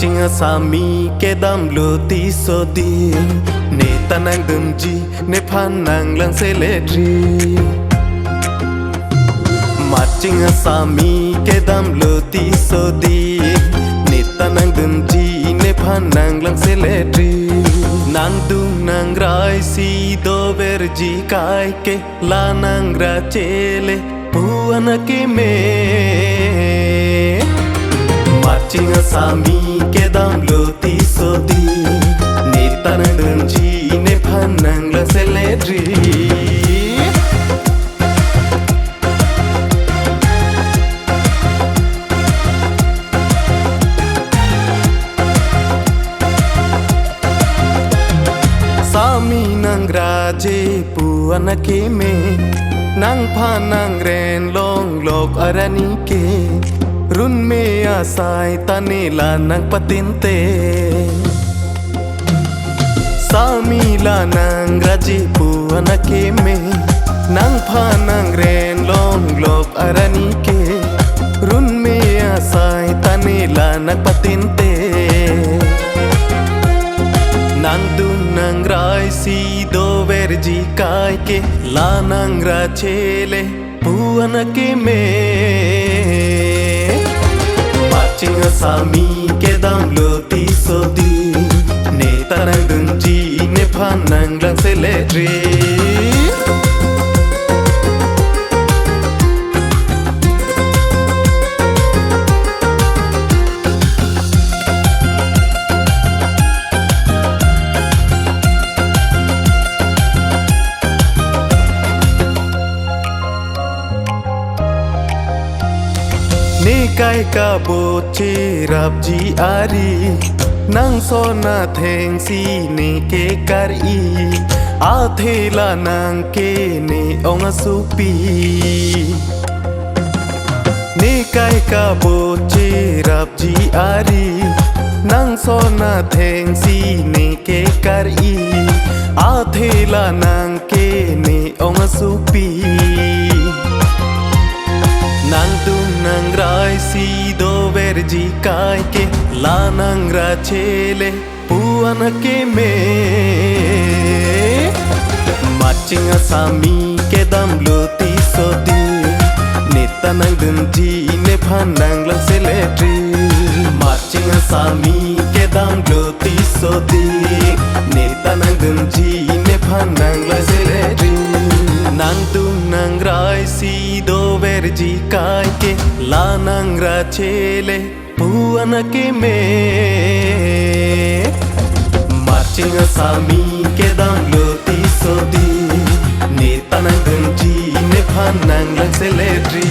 Marching a sami ke dam lo ti so di ne tanang dunji ne phanang lang se le tri Marching a sami ke dam lo ti so di ne tanang dunji ne phanang lang se le tri Nang dung nang rai si do verji kai ke la nang ra chele puana ke me Marching a sami ke dam lo ti so di ne tanang dunji ne phanang lang se le tri Sami nang raje puana ke me nang phanang ren long lok arani ke run me asai tanela nang patinte Sami la nang raje puana ke me nang phanang ren long lok arani ke run me asai tanela nang patinte Nang dung nang rai si do verji kai ke la nang ra chele puana ke me Marching a sami ke dam lo ti so di ne tanang dunji ne phanang lang se le tri Ne kai ka bo che rap ji ari nang so na theng si ne ke kar I a thela nang ke ne ong su pi Ne kai ka bo che rap ji ari nang so na theng si ne ke kar I a thela nang ke ne ong su pi Nang dung nang rai si do verji kai ke la nang ra chele puana ke me Marching a sami ke dam lo ti so di ne tanang dunji ne phanang lang se le tri Marching a sami ke dam lo ti so di ne tanang dunji ne phanang lang se le tri Nang dung nang rai si do verji kai ke la nang ra chele puana ke me Marching a sami ke dam lo ti so di ne tanang dunji ne phanang lang se le tri